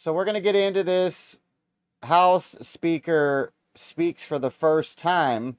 So we're going to get into this. House Speaker speaks for the first time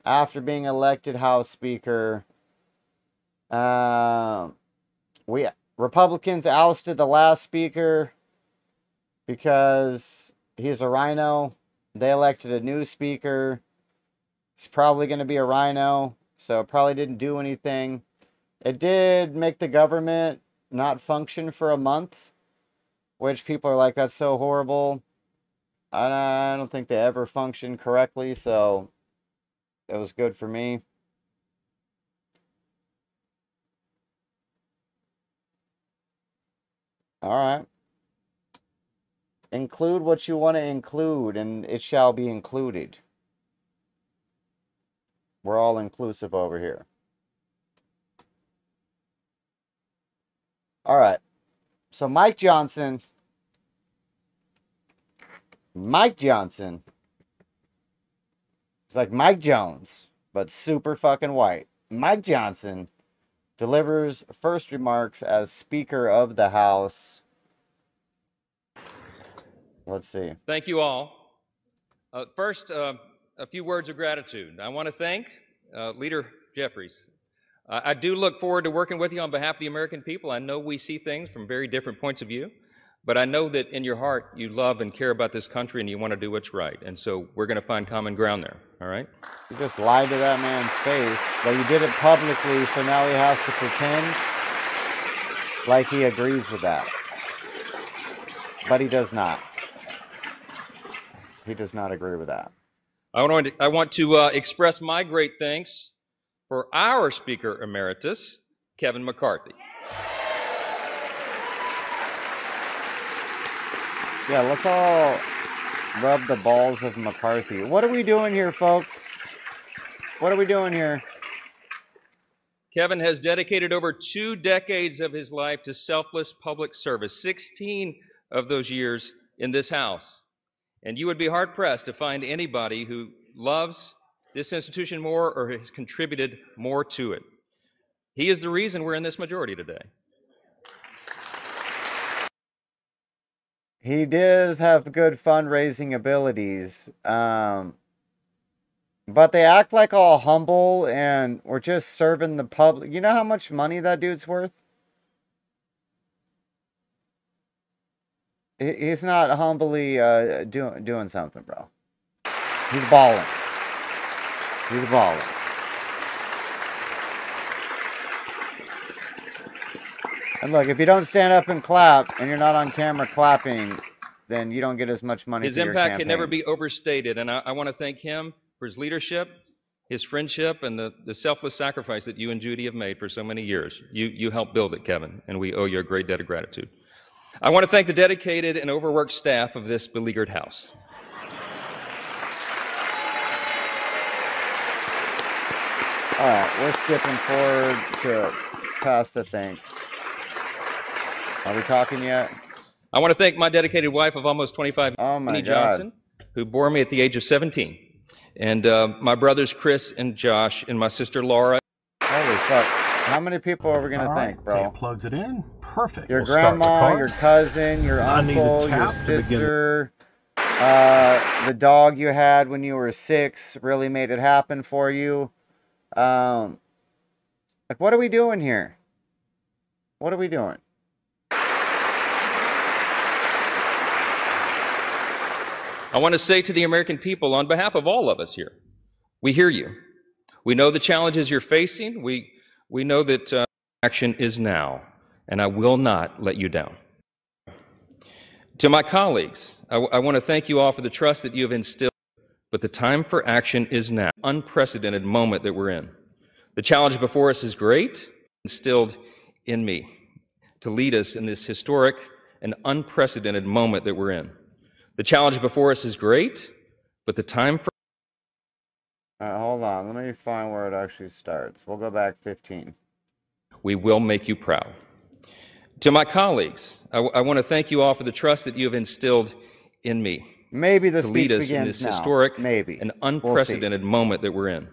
after being elected House Speaker. Republicans ousted the last speaker because he's a rhino. They elected a new speaker. He's probably going to be a rhino, so it probably didn't do anything. It did make the government not function for a month, which people are like, that's so horrible. I don't think they ever functioned correctly, so it was good for me. All right. Include what you want to include, and it shall be included. We're all inclusive over here. All right. So Mike Johnson. It's like Mike Jones, but super fucking white. Mike Johnson delivers first remarks as Speaker of the House. Let's see. Thank you all. First, a few words of gratitude. I want to thank Leader Jeffries. I do look forward to working with you on behalf of the American people. I know we see things from very different points of view, but I know that in your heart you love and care about this country and you want to do what's right. And so we're going to find common ground there, all right? You just lied to that man's face, but you did it publicly, so now he has to pretend like he agrees with that. But he does not. He does not agree with that. I want to express my great thanks for our Speaker Emeritus, Kevin McCarthy. Yeah, let's all rub the balls of McCarthy. What are we doing here, folks? What are we doing here? Kevin has dedicated over 2 decades of his life to selfless public service, 16 of those years in this House. And you would be hard-pressed to find anybody who loves this institution more or has contributed more to it. He is the reason we're in this majority today. He does have good fundraising abilities, but they act like all humble and we're just serving the public. You know how much money that dude's worth? He's not humbly doing something, bro. He's balling. He's balling. And look, if you don't stand up and clap, and you're not on camera clapping, then you don't get as much money. His impact can never be overstated, and I want to thank him for his leadership, his friendship, and the selfless sacrifice that you and Judy have made for so many years. You helped build it, Kevin, and we owe you a great debt of gratitude. I want to thank the dedicated and overworked staff of this beleaguered House. All right, we're skipping forward to past the thanks. Are we talking yet? I want to thank my dedicated wife of almost 25 years, Annie Johnson, who bore me at the age of 17. And my brothers Chris and Josh and my sister Laura. Holy fuck. How many people are we going to thank, bro? So it plugs it in. Perfect. Your grandma, your cousin, your uncle, your sister, the dog you had when you were 6 really made it happen for you. Like, what are we doing here? What are we doing? I want to say to the American people, on behalf of all of us here, we hear you. We know the challenges you're facing. We know that action is now, and I will not let you down. To my colleagues, I want to thank you all for the trust that you have instilled, but the time for action is now. Unprecedented moment that we're in. The challenge before us is great, instilled in me to lead us in this historic and unprecedented moment that we're in. The challenge before us is great, but the time for... hold on, let me find where it actually starts. We'll go back 15. We will make you proud. To my colleagues, I want to thank you all for the trust that you have instilled in me. Maybe the to speech lead us begins in this now. historic Maybe. and unprecedented moment that we're in.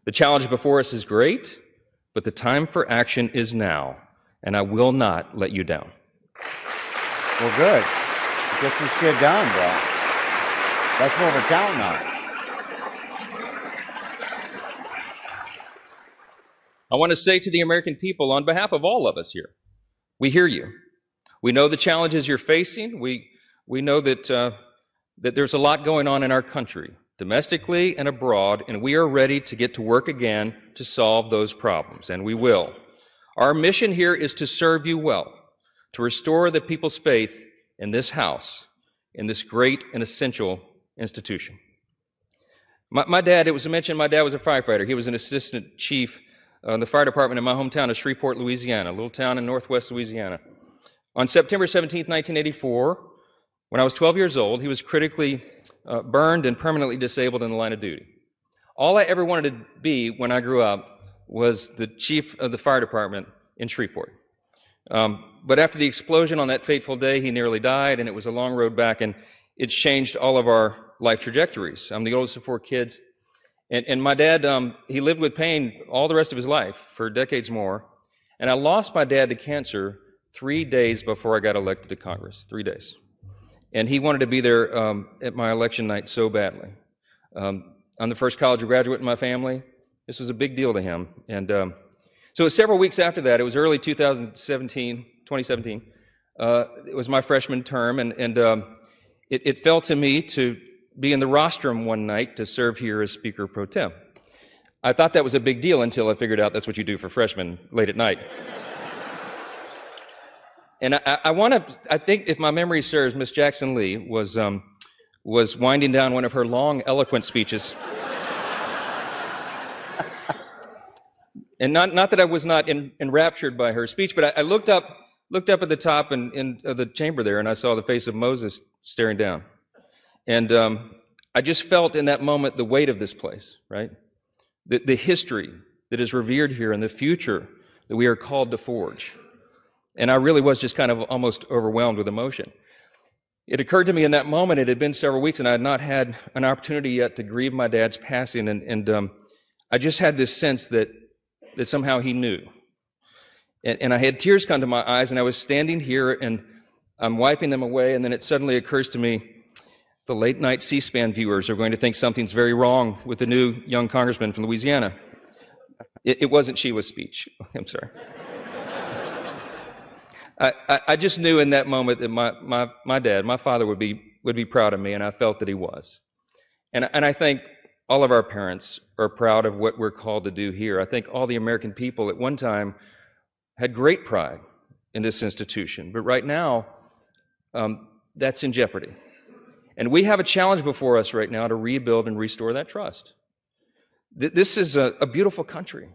The challenge before us is great, but the time for action is now, and I will not let you down. Well, good. Get some shit done, bro. That's what we're counting on. I want to say to the American people, on behalf of all of us here, we hear you. We know the challenges you're facing. We know that that there's a lot going on in our country, domestically and abroad, and we are ready to get to work again to solve those problems, and we will. Our mission here is to serve you well, to restore the people's faith in this house, in this great and essential institution. My dad, it was mentioned, my dad was a firefighter. He was an assistant chief in the fire department in my hometown of Shreveport, Louisiana, a little town in northwest Louisiana. On September 17, 1984, when I was 12 years old, he was critically burned and permanently disabled in the line of duty. All I ever wanted to be when I grew up was the chief of the fire department in Shreveport. But after the explosion on that fateful day, he nearly died, and it was a long road back, and it's changed all of our life trajectories. I'm the oldest of 4 kids, and my dad, he lived with pain all the rest of his life for decades more, and I lost my dad to cancer 3 days before I got elected to Congress, 3 days. And he wanted to be there at my election night so badly. I'm the first college graduate in my family. This was a big deal to him. And so several weeks after that, it was early 2017. It was my freshman term, and it fell to me to be in the rostrum one night to serve here as Speaker Pro Tem. I thought that was a big deal until I figured out that's what you do for freshmen late at night. And I think if my memory serves, Miss Jackson Lee was winding down one of her long, eloquent speeches. And not that I was not enraptured by her speech, but I looked up at the top of the chamber there, and I saw the face of Moses staring down. And I just felt in that moment the weight of this place, right? The history that is revered here and the future that we are called to forge. And I really was just kind of almost overwhelmed with emotion. It occurred to me in that moment, it had been several weeks, and I had not had an opportunity yet to grieve my dad's passing, and I just had this sense that somehow he knew. And I had tears come to my eyes, and I was standing here, and I'm wiping them away, and then it suddenly occurs to me, the late-night C-SPAN viewers are going to think something's very wrong with the new young congressman from Louisiana. It wasn't Sheila's speech. I'm sorry. I just knew in that moment that my dad, my father, would be proud of me, and I felt that he was. And I think all of our parents are proud of what we're called to do here. I think all the American people at one time had great pride in this institution, but right now, that's in jeopardy. And we have a challenge before us right now to rebuild and restore that trust. This is a beautiful country.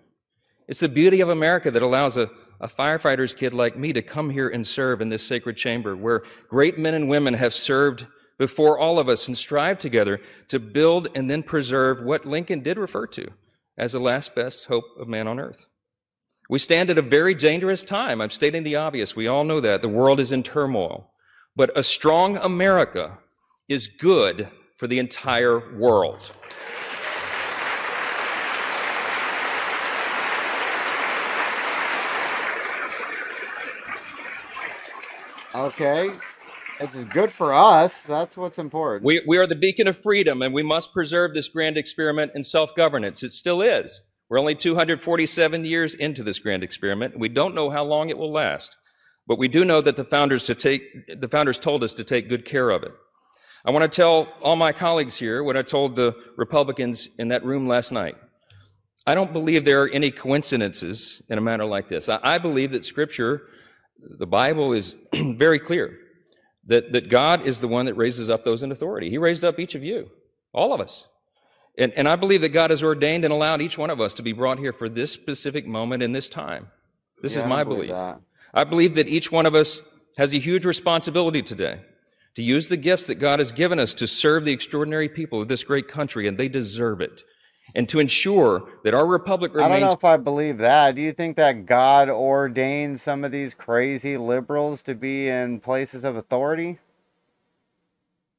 It's the beauty of America that allows a firefighter's kid like me to come here and serve in this sacred chamber where great men and women have served before all of us and strive together to build and then preserve what Lincoln did refer to as the last best hope of man on earth. We stand at a very dangerous time. I'm stating the obvious. We all know that. The world is in turmoil. But a strong America is good for the entire world. Okay. It's good for us. That's what's important. We are the beacon of freedom, and we must preserve this grand experiment in self-governance. It still is. We're only 247 years into this grand experiment. We don't know how long it will last, but we do know that the founders told us to take good care of it. I want to tell all my colleagues here what I told the Republicans in that room last night. I don't believe there are any coincidences in a matter like this. I believe that Scripture, the Bible, is very clear that God is the one that raises up those in authority. He raised up each of you, all of us. And I believe that God has ordained and allowed each one of us to be brought here for this specific moment in this time. This is my belief. I believe that each one of us has a huge responsibility today to use the gifts that God has given us to serve the extraordinary people of this great country, and they deserve it. And to ensure that our republic remains... I don't know if I believe that. Do you think that God ordained some of these crazy liberals to be in places of authority?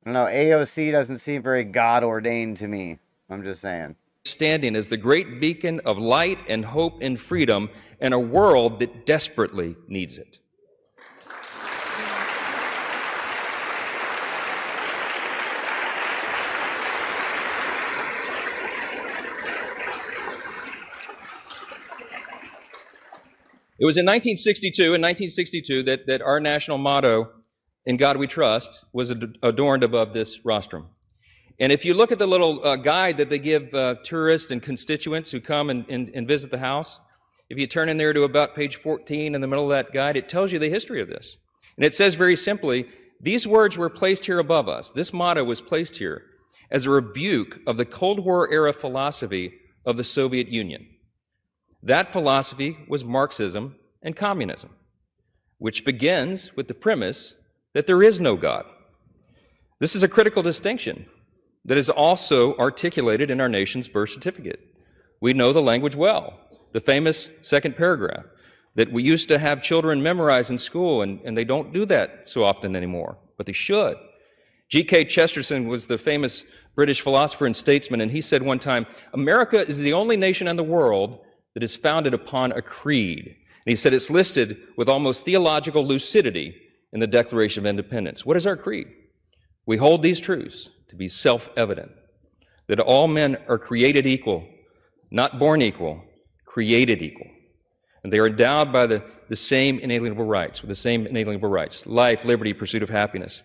I don't know. AOC doesn't seem very God-ordained to me. I'm just saying. Standing as the great beacon of light and hope and freedom in a world that desperately needs it. It was in 1962, that our national motto, "In God We Trust," was adorned above this rostrum. And if you look at the little guide that they give tourists and constituents who come and visit the house, if you turn in there to about page 14 in the middle of that guide, it tells you the history of this. And it says very simply, these words were placed here above us. This motto was placed here as a rebuke of the Cold War era philosophy of the Soviet Union. That philosophy was Marxism and communism, which begins with the premise that there is no God. This is a critical distinction that is also articulated in our nation's birth certificate. We know the language well, the famous second paragraph that we used to have children memorize in school, and they don't do that so often anymore, but they should. G.K. Chesterton was the famous British philosopher and statesman, and he said one time, America is the only nation in the world that is founded upon a creed. And he said it's listed with almost theological lucidity in the Declaration of Independence. What is our creed? We hold these truths to be self-evident, that all men are created equal, not born equal, created equal. And they are endowed by the same inalienable rights, with the same inalienable rights: life, liberty, pursuit of happiness.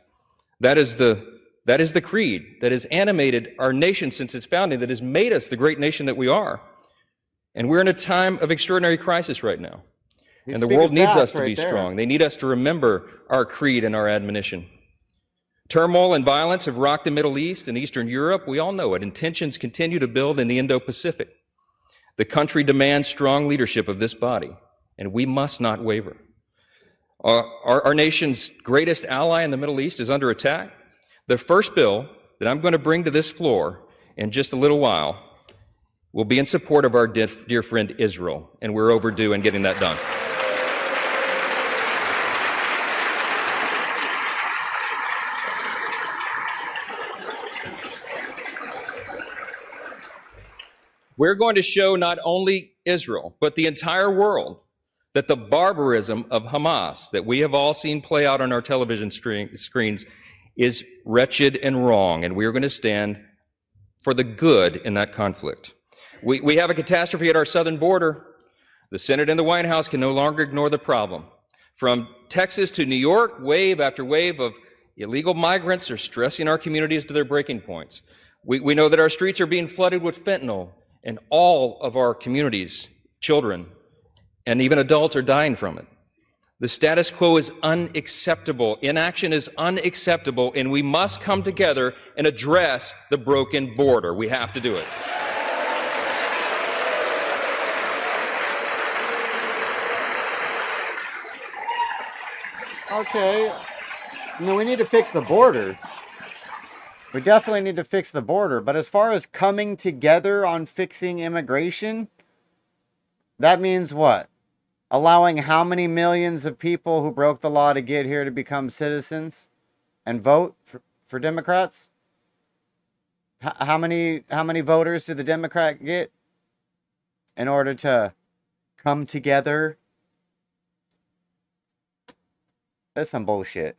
That is the creed that has animated our nation since its founding, that has made us the great nation that we are. And we're in a time of extraordinary crisis right now. And the world needs us to be strong. They need us to remember our creed and our admonition. Turmoil and violence have rocked the Middle East and Eastern Europe. We all know it. And tensions continue to build in the Indo-Pacific. The country demands strong leadership of this body, and we must not waver. Our nation's greatest ally in the Middle East is under attack. The first bill that I'm going to bring to this floor in just a little while will be in support of our dear friend Israel, and we're overdue in getting that done. We're going to show not only Israel, but the entire world, that the barbarism of Hamas that we have all seen play out on our television screens is wretched and wrong, and we're going to stand for the good in that conflict. We have a catastrophe at our southern border. The Senate and the White House can no longer ignore the problem. From Texas to New York, wave after wave of illegal migrants are stressing our communities to their breaking points. We know that our streets are being flooded with fentanyl, and all of our communities, children, and even adults are dying from it. The status quo is unacceptable. Inaction is unacceptable, and we must come together and address the broken border. We have to do it. Okay. No, we need to fix the border. We definitely need to fix the border. But as far as coming together on fixing immigration, that means what? Allowing how many millions of people who broke the law to get here to become citizens and vote for Democrats? How many voters did the Democrat get in order to come together? That's some bullshit.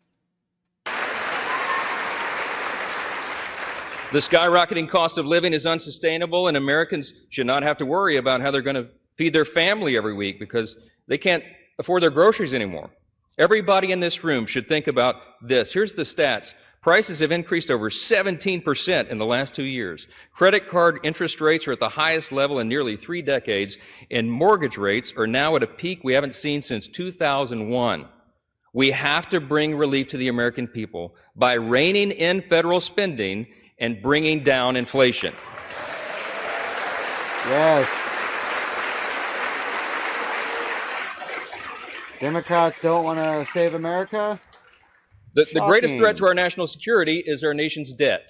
The skyrocketing cost of living is unsustainable, and Americans should not have to worry about how they're going to feed their family every week because they can't afford their groceries anymore. Everybody in this room should think about this. Here's the stats. Prices have increased over 17% in the last 2 years. Credit card interest rates are at the highest level in nearly 3 decades, and mortgage rates are now at a peak we haven't seen since 2001. We have to bring relief to the American people by reining in federal spending and bringing down inflation. Yes. Democrats don't want to save America? The greatest threat to our national security is our nation's debt.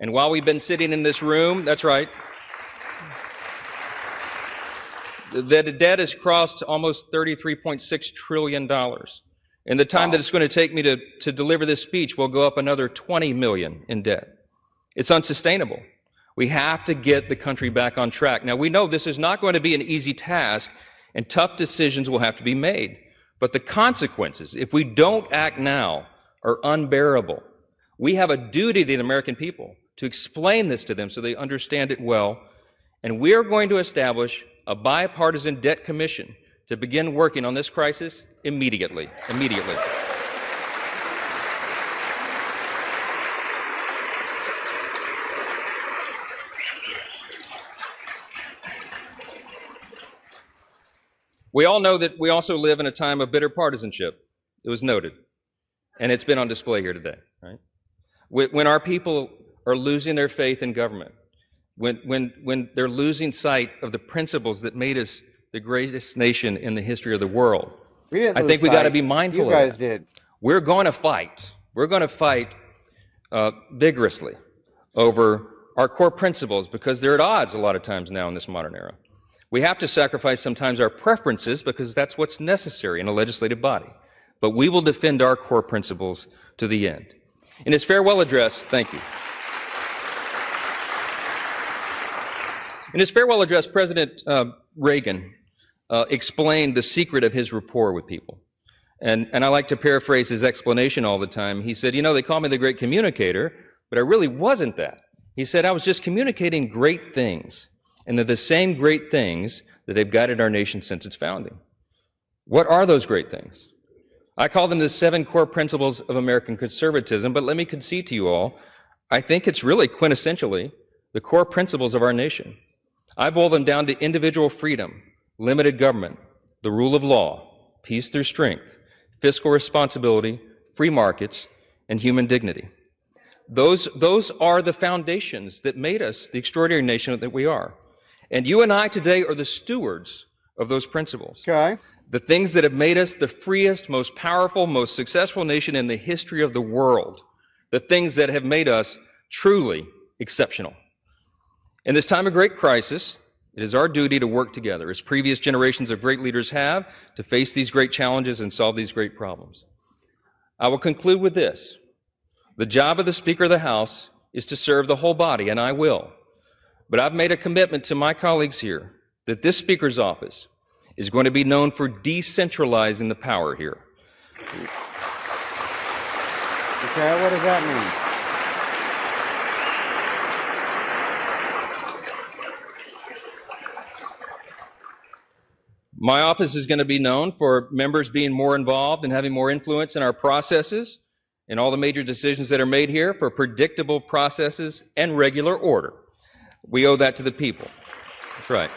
And while we've been sitting in this room, that's right, the debt has crossed almost $33.6 trillion. In the time that it's going to take me to deliver this speech, we'll go up another $20 million in debt. It's unsustainable. We have to get the country back on track. Now, we know this is not going to be an easy task, and tough decisions will have to be made. But the consequences, if we don't act now, are unbearable. We have a duty to the American people to explain this to them so they understand it well. And we are going to establish a bipartisan debt commission to begin working on this crisis immediately. Immediately. We all know that we also live in a time of bitter partisanship. It was noted, and it's been on display here today, right? When our people are losing their faith in government, when they're losing sight of the principles that made us the greatest nation in the history of the world, I think we got to be mindful of that. You guys did. We're going to fight. We're going to fight vigorously over our core principles because they're at odds a lot of times now in this modern era. We have to sacrifice sometimes our preferences because that's what's necessary in a legislative body. But we will defend our core principles to the end. In his farewell address, thank you. In his farewell address, President Reagan explained the secret of his rapport with people. And I like to paraphrase his explanation all the time. He said, you know, they call me the great communicator, but I really wasn't that. He said, I was just communicating great things. And they're the same great things that have guided our nation since its founding. What are those great things? I call them the 7 core principles of American conservatism, but let me concede to you all, I think it's really quintessentially the core principles of our nation. I boil them down to individual freedom, limited government, the rule of law, peace through strength, fiscal responsibility, free markets, and human dignity. Those are the foundations that made us the extraordinary nation that we are. And you and I today are the stewards of those principles. Okay. The things that have made us the freest, most powerful, most successful nation in the history of the world. The things that have made us truly exceptional. In this time of great crisis, it is our duty to work together, as previous generations of great leaders have, to face these great challenges and solve these great problems. I will conclude with this. The job of the Speaker of the House is to serve the whole body, and I will. But I've made a commitment to my colleagues here that this Speaker's office is going to be known for decentralizing the power here. Okay, what does that mean? My office is going to be known for members being more involved and having more influence in our processes and all the major decisions that are made here, for predictable processes and regular order. We owe that to the people. That's right.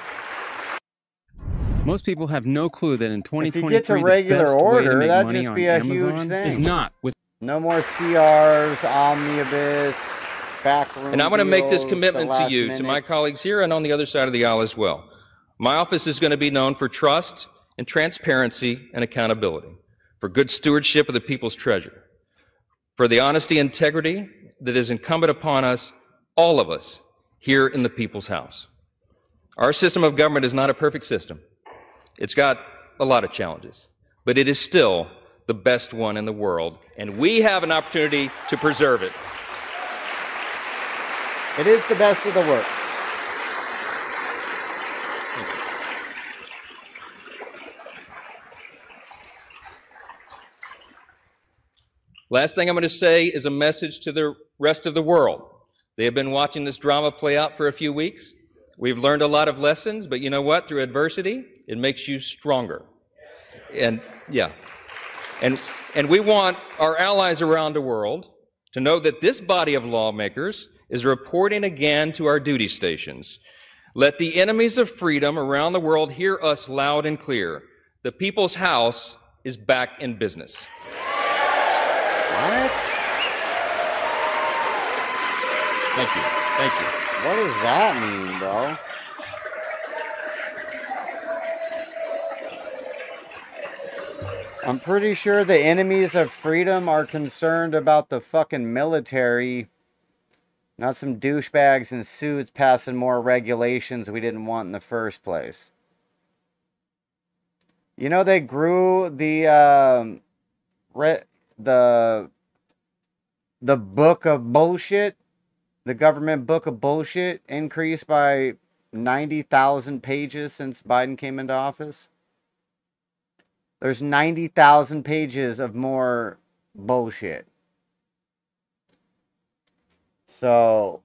Most people have no clue that in 2023, if you get to regular order, that'd just be a Amazon huge thing. Is not with no more CRs, omnibus, backroom. And I want to make this commitment to you, to my colleagues here and on the other side of the aisle as well. My office is going to be known for trust and transparency and accountability, for good stewardship of the people's treasure, for the honesty and integrity that is incumbent upon us, all of us, here in the People's House. Our system of government is not a perfect system. It's got a lot of challenges, but it is still the best one in the world, and we have an opportunity to preserve it. It is the best of the worst. Last thing I'm going to say is a message to the rest of the world. They have been watching this drama play out for a few weeks. We've learned a lot of lessons, but you know what? Through adversity, it makes you stronger. And we want our allies around the world to know that this body of lawmakers is reporting again to our duty stations. Let the enemies of freedom around the world hear us loud and clear. The People's House is back in business. What? Thank you. Thank you. What does that mean, bro? I'm pretty sure the enemies of freedom are concerned about the fucking military, not some douchebags in suits passing more regulations we didn't want in the first place. You know, they grew the book of bullshit, the government book of bullshit, increased by 90,000 pages since Biden came into office. There's 90,000 pages of more bullshit. So,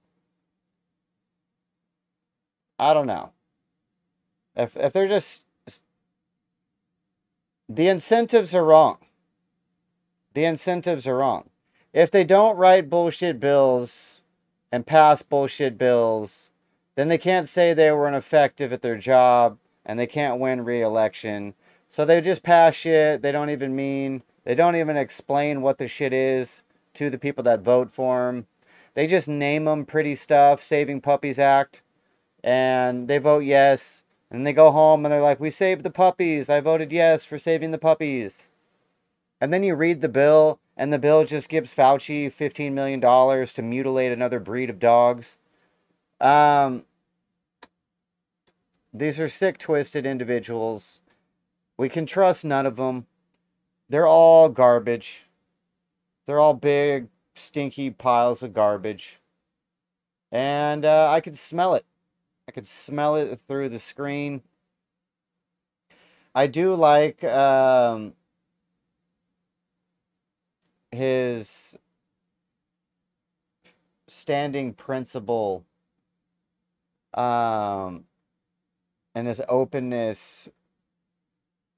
I don't know. If they're just The incentives are wrong. The incentives are wrong. If they don't write bullshit bills and pass bullshit bills, then they can't say they were ineffective at their job and they can't win re-election. So they just pass shit they don't even explain what the shit is to the people that vote for them. They just name them pretty stuff, Saving Puppies Act, and they vote yes. And they go home and they're like, we saved the puppies. I voted yes for saving the puppies. And then you read the bill, and the bill just gives Fauci $15 million to mutilate another breed of dogs. These are sick, twisted individuals. We can trust none of them. They're all garbage. They're all big, stinky piles of garbage. And I could smell it. I could smell it through the screen. I do like his standing principle and his openness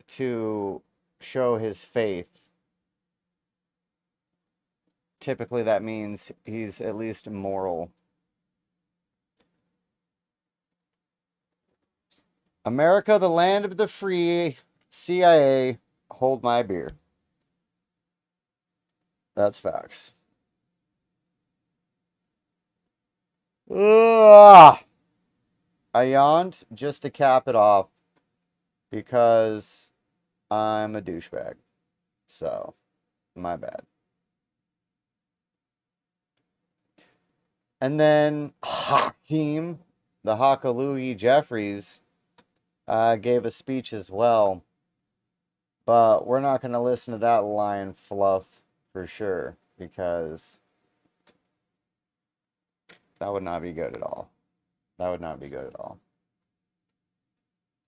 to show his faith. Typically that means he's at least moral. America, the land of the free. CIA, hold my beer. That's facts. Ugh. I yawned just to cap it off because I'm a douchebag. So, my bad. And then Hakeem, the Hakalugi Jeffries, gave a speech as well. But we're not going to listen to that lion fluff for sure, because that would not be good at all. That would not be good at all.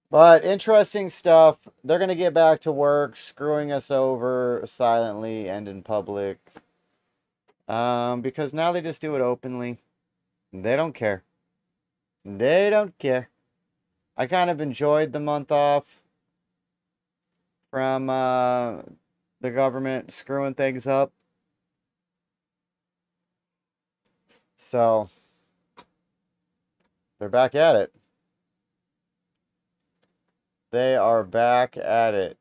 But interesting stuff. They're going to get back to work, screwing us over silently and in public. Because now they just do it openly. They don't care. They don't care. I kind of enjoyed the month off from the government screwing things up. So, they're back at it. They are back at it.